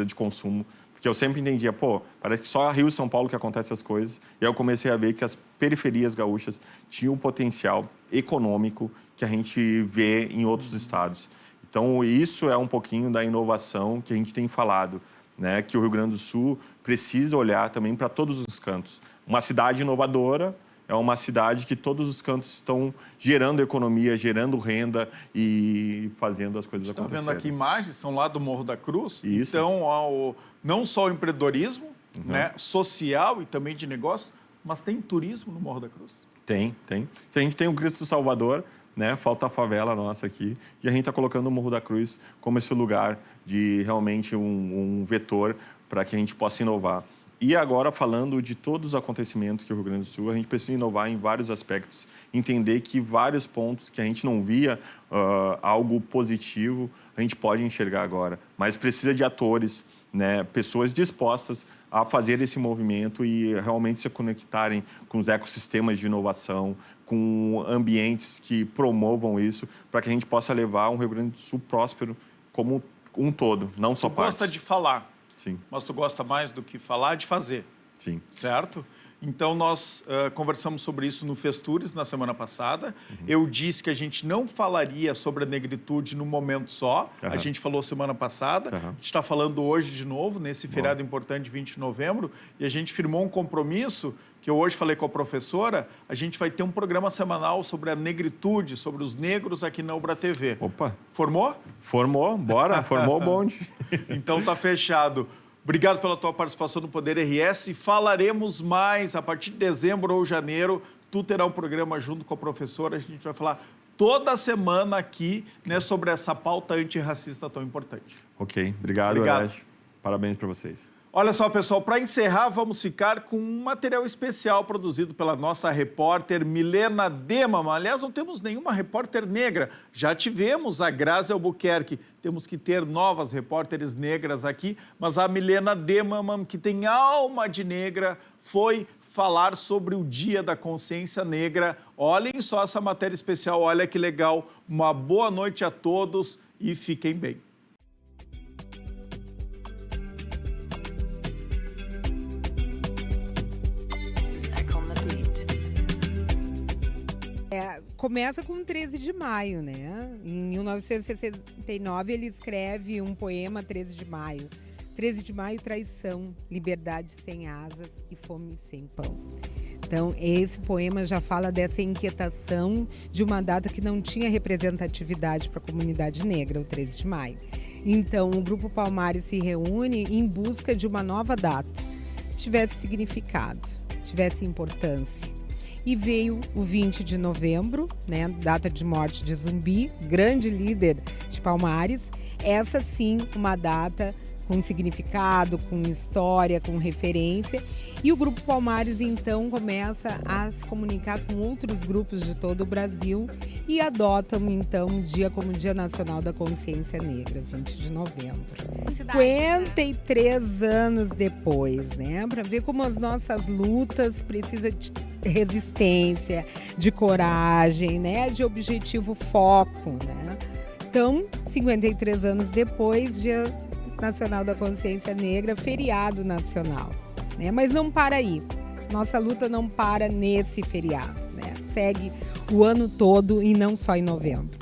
de consumo, porque eu sempre entendia, parece que só Rio e São Paulo que acontecem as coisas. E aí eu comecei a ver que as periferias gaúchas tinham o potencial econômico que a gente vê em outros estados. Então, isso é um pouquinho da inovação que a gente tem falado, né? Que o Rio Grande do Sul precisa olhar também para todos os cantos. Uma cidade inovadora é uma cidade que todos os cantos estão gerando economia, gerando renda e fazendo as coisas acontecerem.
Está vendo aqui imagens, são lá do Morro da Cruz.
Isso.
Então, não só o empreendedorismo, né, social e também de negócio, mas tem turismo no Morro da Cruz?
Tem. A gente tem o Cristo Salvador, né? Falta a favela nossa aqui. E a gente está colocando o Morro da Cruz como esse lugar de realmente um vetor para que a gente possa inovar. E agora, falando de todos os acontecimentos que o Rio Grande do Sul, a gente precisa inovar em vários aspectos. Entender que vários pontos que a gente não via algo positivo, a gente pode enxergar agora. Mas precisa de atores, né? Pessoas dispostas a fazer esse movimento e realmente se conectarem com os ecossistemas de inovação, com ambientes que promovam isso, para que a gente possa levar um Rio Grande do Sul próspero como um todo, não só partes.
Tu gosta de falar,
sim,
mas tu gosta mais do que falar, de fazer.
Sim.
Certo? Então, nós conversamos sobre isso no Festures, na semana passada. Eu disse que a gente não falaria sobre a negritude num momento só. A gente falou semana passada. A gente está falando hoje de novo, nesse feriado importante de 20 de novembro. E a gente firmou um compromisso, que eu hoje falei com a professora. A gente vai ter um programa semanal sobre a negritude, sobre os negros aqui na Ubra TV.
Opa!
Formou?
Formou, bora. Formou o bonde.
Então, tá fechado. Obrigado pela tua participação no Poder RS. Falaremos mais a partir de dezembro ou janeiro. Tu terá um programa junto com a professora. A gente vai falar toda semana aqui, né, sobre essa pauta antirracista tão importante.
Ok. Obrigado. Horácio. Parabéns para vocês.
Olha só, pessoal, para encerrar, vamos ficar com um material especial produzido pela nossa repórter Milena Demann. Aliás, não temos nenhuma repórter negra. Já tivemos a Grazi Albuquerque. Temos que ter novas repórteres negras aqui. Mas a Milena Demann, que tem alma de negra, foi falar sobre o Dia da Consciência Negra. Olhem só essa matéria especial, olha que legal. Uma boa noite a todos e fiquem bem.
Começa com 13 de maio, né? Em 1969, ele escreve um poema, 13 de maio. 13 de maio, traição, liberdade sem asas e fome sem pão. Então, esse poema já fala dessa inquietação de uma data que não tinha representatividade para a comunidade negra, o 13 de maio. Então, o Grupo Palmares se reúne em busca de uma nova data, que tivesse significado, tivesse importância. E veio o 20 de novembro, né, data de morte de Zumbi, grande líder de Palmares. Essa sim, uma data com significado, com história, com referência. E o Grupo Palmares, então, começa a se comunicar com outros grupos de todo o Brasil e adotam, então, um dia como Dia Nacional da Consciência Negra, 20 de novembro. 53 anos depois, né? Para ver como as nossas lutas precisam de resistência, de coragem, né? De objetivo, foco, né? Então, 53 anos depois, Dia Nacional da Consciência Negra, feriado nacional, né? Mas não para aí. Nossa luta não para nesse feriado, né? Segue o ano todo e não só em novembro.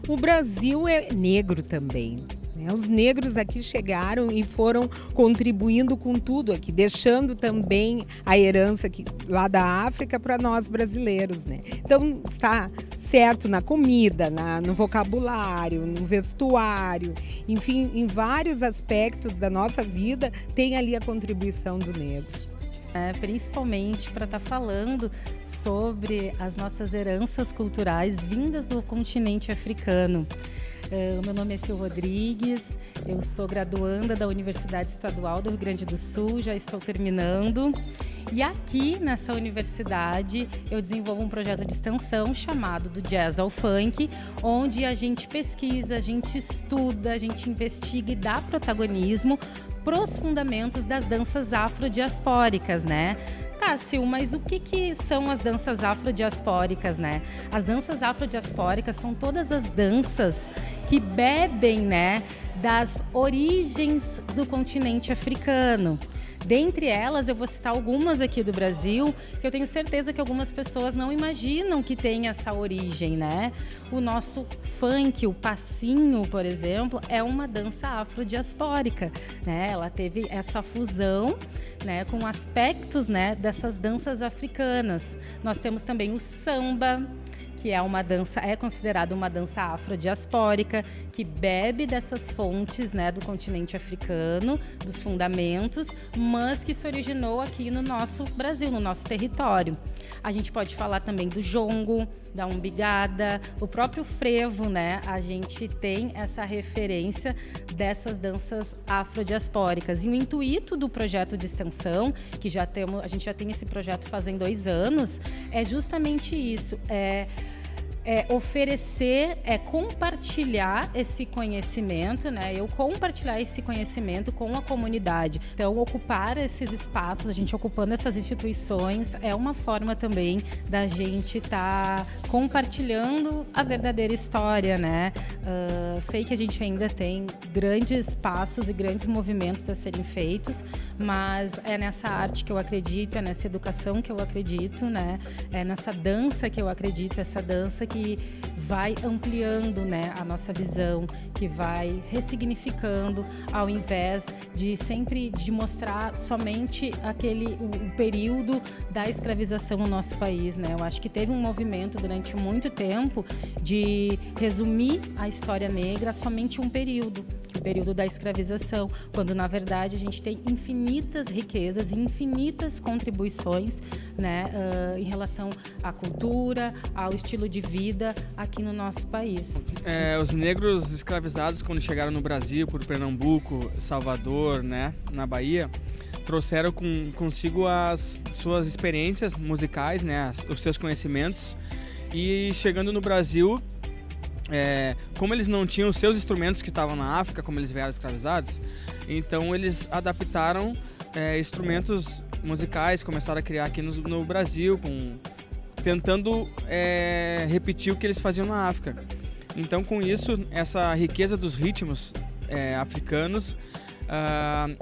O Brasil é negro também, né? Os negros aqui chegaram e foram contribuindo com tudo aqui, deixando também a herança aqui, lá da África para nós brasileiros, né? Então, está certo na comida, no vocabulário, no vestuário, enfim, em vários aspectos da nossa vida tem ali a contribuição do negro.
Principalmente para estar falando sobre as nossas heranças culturais vindas do continente africano. O meu nome é Sil Rodrigues, eu sou graduanda da Universidade Estadual do Rio Grande do Sul, já estou terminando. E aqui nessa universidade eu desenvolvo um projeto de extensão chamado do Jazz ao Funk, onde a gente pesquisa, a gente estuda, a gente investiga e dá protagonismo para os fundamentos das danças afrodiaspóricas, né? Tá, Sil, mas o que são as danças afrodiaspóricas, né? As danças afrodiaspóricas são todas as danças que bebem, né, das origens do continente africano. Dentre elas, eu vou citar algumas aqui do Brasil, que eu tenho certeza que algumas pessoas não imaginam que tem essa origem, né? O nosso funk, o passinho, por exemplo, é uma dança afrodiaspórica, né? Ela teve essa fusão, né, com aspectos, né, dessas danças africanas. Nós temos também o samba, que é uma dança, é considerada uma dança afrodiaspórica, que bebe dessas fontes, né, do continente africano, dos fundamentos, mas que se originou aqui no nosso Brasil, no nosso território. A gente pode falar também do jongo, da umbigada, o próprio frevo, né? A gente tem essa referência dessas danças afrodiaspóricas. E o intuito do projeto de extensão, que a gente já tem esse projeto fazem 2 anos, é justamente isso, oferecer, compartilhar esse conhecimento, né? Eu compartilhar esse conhecimento com a comunidade. Então, ocupar esses espaços, a gente ocupando essas instituições, é uma forma também da gente estar compartilhando a verdadeira história, né? Sei que a gente ainda tem grandes passos e grandes movimentos a serem feitos, mas é nessa arte que eu acredito, é nessa educação que eu acredito, né? É nessa dança que eu acredito, essa dança que vai ampliando, né, a nossa visão, que vai ressignificando, ao invés de sempre de mostrar somente o período da escravização no nosso país, né? Eu acho que teve um movimento durante muito tempo de resumir a história negra a somente um período, que é o período da escravização, quando na verdade a gente tem infinitas riquezas e infinitas contribuições, né, em relação à cultura, ao estilo de vida aqui no nosso país.
Os negros escravizados, quando chegaram no Brasil, por Pernambuco, Salvador, né, na Bahia, trouxeram consigo as suas experiências musicais, né, os seus conhecimentos, e chegando no Brasil, como eles não tinham os seus instrumentos que estavam na África, como eles vieram escravizados, então eles adaptaram instrumentos musicais, começaram a criar aqui no Brasil, tentando repetir o que eles faziam na África. Então, com isso, essa riqueza dos ritmos africanos,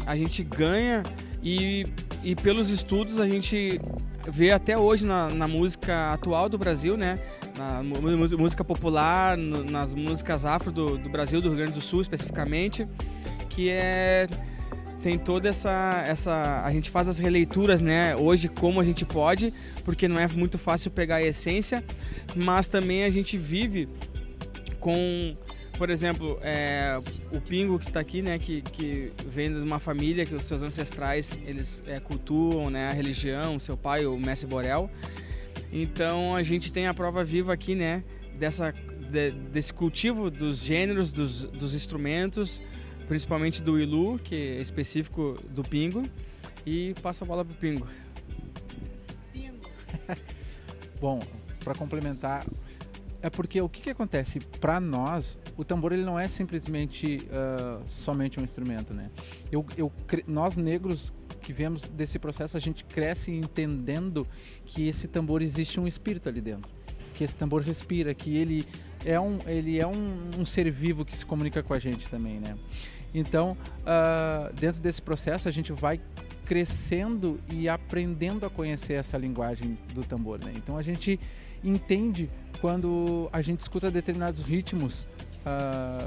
a gente ganha e pelos estudos a gente vê até hoje na música atual do Brasil, né? Na música popular, nas músicas afro do Brasil, do Rio Grande do Sul especificamente, que tem toda a gente faz as releituras, né, hoje como a gente pode, porque não é muito fácil pegar a essência, mas também a gente vive com, por exemplo, o Pingo que está aqui, né, que vem de uma família que os seus ancestrais, eles cultuam, né, a religião, seu pai, o Mestre Borel. Então a gente tem a prova viva aqui, né, desse cultivo dos gêneros, dos instrumentos, principalmente do Ilu, que é específico do Pingo, e passa a bola pro Pingo.
Bom, para complementar, é porque o que acontece? Para nós, o tambor ele não é simplesmente somente um instrumento, né? Nós negros que viemos desse processo, a gente cresce entendendo que esse tambor existe um espírito ali dentro, que esse tambor respira, que ele é um ser vivo que se comunica com a gente também, né? Então, dentro desse processo, a gente vai crescendo e aprendendo a conhecer essa linguagem do tambor, né? Então, a gente entende quando a gente escuta determinados ritmos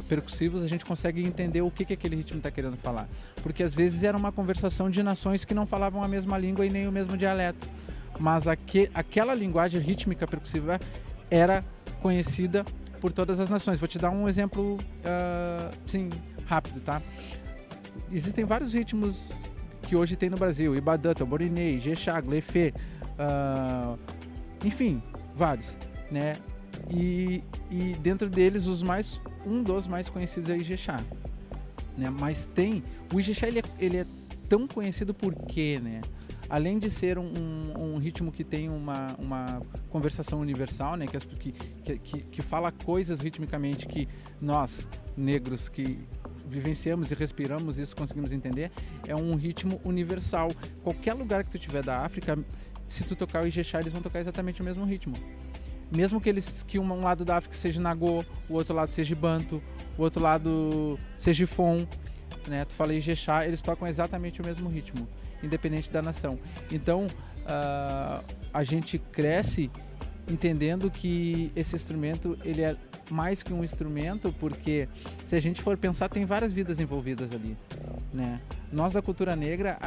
percussivos, a gente consegue entender o que aquele ritmo está querendo falar. Porque às vezes era uma conversação de nações que não falavam a mesma língua e nem o mesmo dialeto. Mas aquela linguagem rítmica percussiva era conhecida por todas as nações. Vou te dar um exemplo assim, rápido, tá? Existem vários ritmos que hoje tem no Brasil: Ibadã, Tamborinei, Jexá, Glefê, enfim, vários, né? E dentro deles um dos mais conhecidos é o Ijexá, né? Mas o Ijexá ele é tão conhecido por quê, né? Além de ser um ritmo que tem uma conversação universal, né? Que fala coisas ritmicamente que nós, negros, que vivenciamos e respiramos isso, conseguimos entender, é um ritmo universal. Qualquer lugar que tu tiver da África, se tu tocar o Ijexá, eles vão tocar exatamente o mesmo ritmo. Mesmo que um lado da África seja Nagô, o outro lado seja Banto, o outro lado seja Fon, né? Tu fala Ijexá, eles tocam exatamente o mesmo ritmo, independente da nação. Então, a gente cresce entendendo que esse instrumento, ele é mais que um instrumento, porque se a gente for pensar, tem várias vidas envolvidas ali, né? Nós da cultura negra,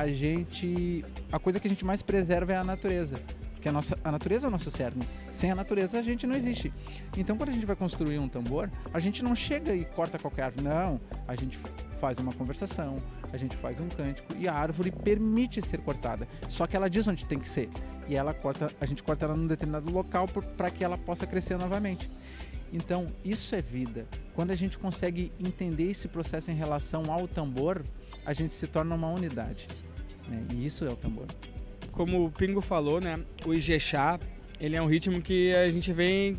a coisa que a gente mais preserva é a natureza, porque a natureza é o nosso cerne. Sem a natureza a gente não existe. Então, quando a gente vai construir um tambor, a gente não chega e corta qualquer árvore, não. A gente faz uma conversação, a gente faz um cântico e a árvore permite ser cortada. Só que ela diz onde tem que ser. E a gente corta ela num determinado local para que ela possa crescer novamente. Então, isso é vida. Quando a gente consegue entender esse processo em relação ao tambor, a gente se torna uma unidade, né? E isso é o tambor.
Como o Pingo falou, né? O Ijexá, ele é um ritmo que a gente vê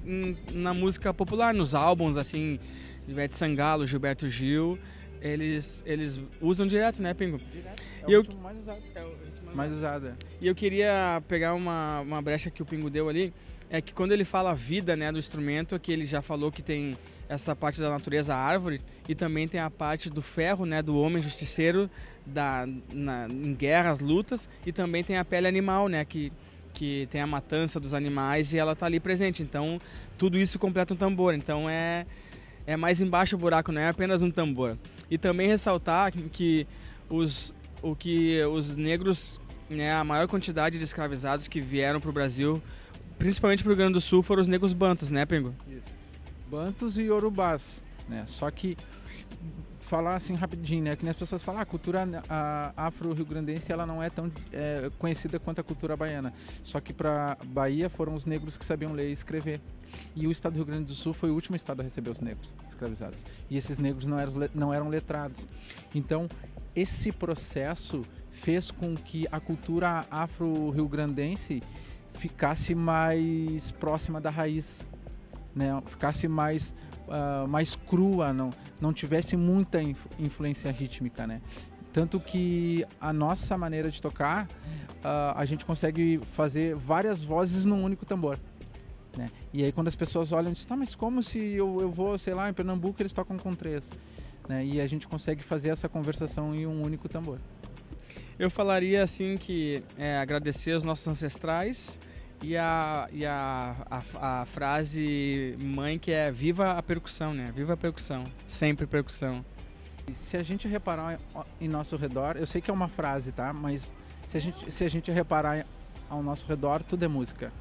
na música popular, nos álbuns, assim, Ivete Sangalo, Gilberto Gil, eles usam direto, né, Pingo?
Direto. É o ritmo mais usado. É o ritmo mais usado, é.
E eu queria pegar uma brecha que o Pingo deu ali, é que quando ele fala vida, né, do instrumento, é que ele já falou que tem essa parte da natureza, a árvore, e também tem a parte do ferro, né, do homem justiceiro em guerras, lutas, e também tem a pele animal, né, que tem a matança dos animais e ela tá ali presente. Então, tudo isso completa um tambor. Então, é mais embaixo o buraco, não é apenas um tambor. E também ressaltar que os negros, né, a maior quantidade de escravizados que vieram para o Brasil, principalmente para o Rio Grande do Sul, foram os negros bantus, né, Pingo?
Isso. Bantus e Yorubás, né? Só que falar assim rapidinho, né? Que nem as pessoas falam, a cultura afro-rio-grandense ela não é tão conhecida quanto a cultura baiana. Só que para Bahia foram os negros que sabiam ler e escrever. E o estado do Rio Grande do Sul foi o último estado a receber os negros escravizados. E esses negros não eram letrados. Então, esse processo fez com que a cultura afro-rio-grandense ficasse mais próxima da raiz, né? Ficasse mais crua, não tivesse muita influência rítmica, né? Tanto que a nossa maneira de tocar, a gente consegue fazer várias vozes num único tambor, né? E aí quando as pessoas olham, dizem, tá, mas como se eu vou, sei lá, em Pernambuco eles tocam com 3, né? E a gente consegue fazer essa conversação em um único tambor.
Eu falaria assim que agradecer aos nossos ancestrais e a frase mãe que é viva a percussão, né? Viva a percussão, sempre percussão.
Se a gente reparar em nosso redor, eu sei que é uma frase, tá? Mas se a gente reparar ao nosso redor, tudo é música.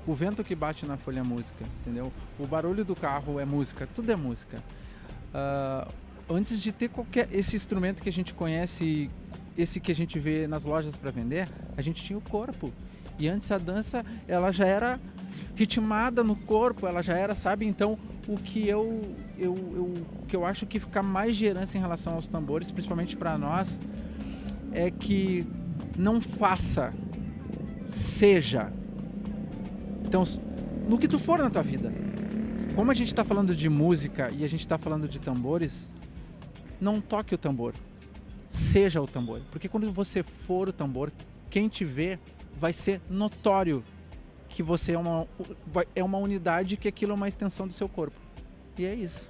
O vento que bate na folha é música, entendeu? O barulho do carro é música, tudo é música. Antes de ter esse instrumento que a gente conhece, esse que a gente vê nas lojas para vender, a gente tinha o corpo. E antes a dança, ela já era ritmada no corpo, ela já era, sabe? Então, o que eu acho que fica mais de herança em relação aos tambores, principalmente para nós, é que não faça, seja. Então, no que tu for na tua vida. Como a gente está falando de música e a gente está falando de tambores, não toque o tambor, seja o tambor. Porque quando você for o tambor, quem te vê vai ser notório que você é uma unidade, que aquilo é uma extensão do seu corpo. E é isso.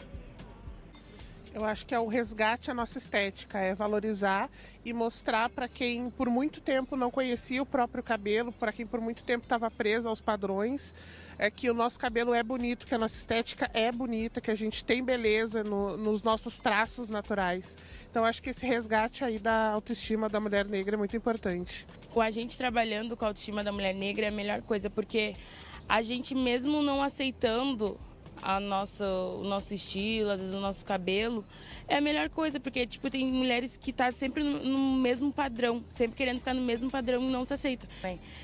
Eu acho que é o resgate à nossa estética, é valorizar e mostrar para quem por muito tempo não conhecia o próprio cabelo, para quem por muito tempo estava preso aos padrões, que o nosso cabelo é bonito, que a nossa estética é bonita, que a gente tem beleza nos nossos traços naturais. Então acho que esse resgate aí da autoestima da mulher negra é muito importante.
Com a gente trabalhando com a autoestima da mulher negra é a melhor coisa, porque a gente mesmo não aceitando o nosso estilo, às vezes o nosso cabelo, é a melhor coisa, porque tipo, tem mulheres que tá sempre no mesmo padrão, sempre querendo ficar no mesmo padrão e não se aceitam.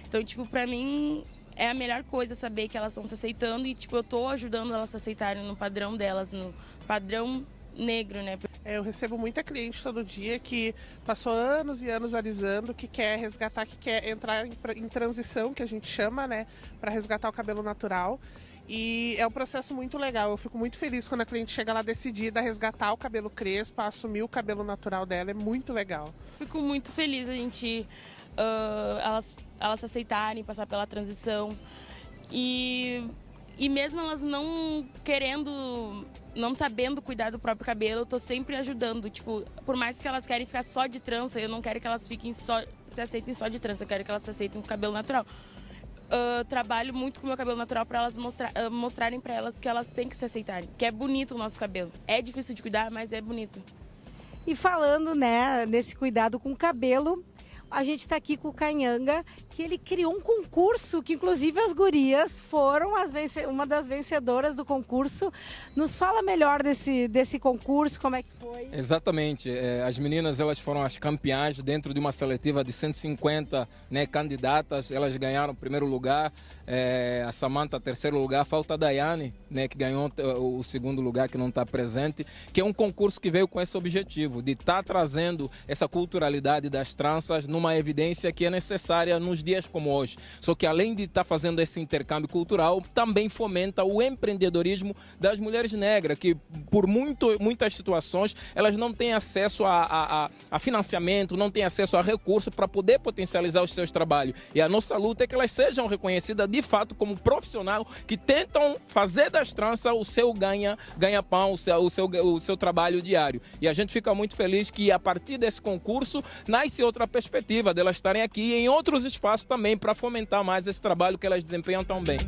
Então, tipo, pra mim é a melhor coisa saber que elas estão se aceitando e tipo, eu tô ajudando elas a se aceitarem no padrão delas, no padrão negro, né?
Eu recebo muita cliente todo dia que passou anos e anos alisando, que quer resgatar, que quer entrar em transição, que a gente chama, né, para resgatar o cabelo natural. E é um processo muito legal. Eu fico muito feliz quando a cliente chega lá decidida a resgatar o cabelo crespo, a assumir o cabelo natural dela. É muito legal.
Fico muito feliz a gente elas se aceitarem, passar pela transição. E mesmo elas não querendo, não sabendo cuidar do próprio cabelo, eu tô sempre ajudando. Tipo, por mais que elas querem ficar só de trança, eu não quero que elas fiquem se aceitem só de trança, eu quero que elas se aceitem com o cabelo natural. Trabalho muito com o meu cabelo natural para elas mostrarem para elas que elas têm que se aceitarem, que é bonito o nosso cabelo. É difícil de cuidar, mas é bonito.
E falando, né, nesse cuidado com o cabelo, a gente está aqui com o Canhanga, que ele criou um concurso, que inclusive as gurias foram uma das vencedoras do concurso. Nos fala melhor desse concurso, como é que foi?
Exatamente. As meninas, elas foram as campeãs dentro de uma seletiva de 150, né, candidatas. Elas ganharam o primeiro lugar, a Samantha terceiro lugar, falta a Daiane, né, que ganhou o segundo lugar, que não está presente, que é um concurso que veio com esse objetivo, de estar trazendo essa culturalidade das tranças numa evidência que é necessária nos dias como hoje. Só que além de estar fazendo esse intercâmbio cultural, também fomenta o empreendedorismo das mulheres negras, que por muitas situações elas não têm acesso a financiamento, não têm acesso a recursos para poder potencializar os seus trabalhos. E a nossa luta é que elas sejam reconhecidas de fato como profissional que tentam fazer das tranças o seu ganha-pão, o seu trabalho diário. E a gente fica muito feliz que a partir desse concurso nasce outra perspectiva delas estarem aqui e em outros espaços também para fomentar mais esse trabalho que elas desempenham tão bem.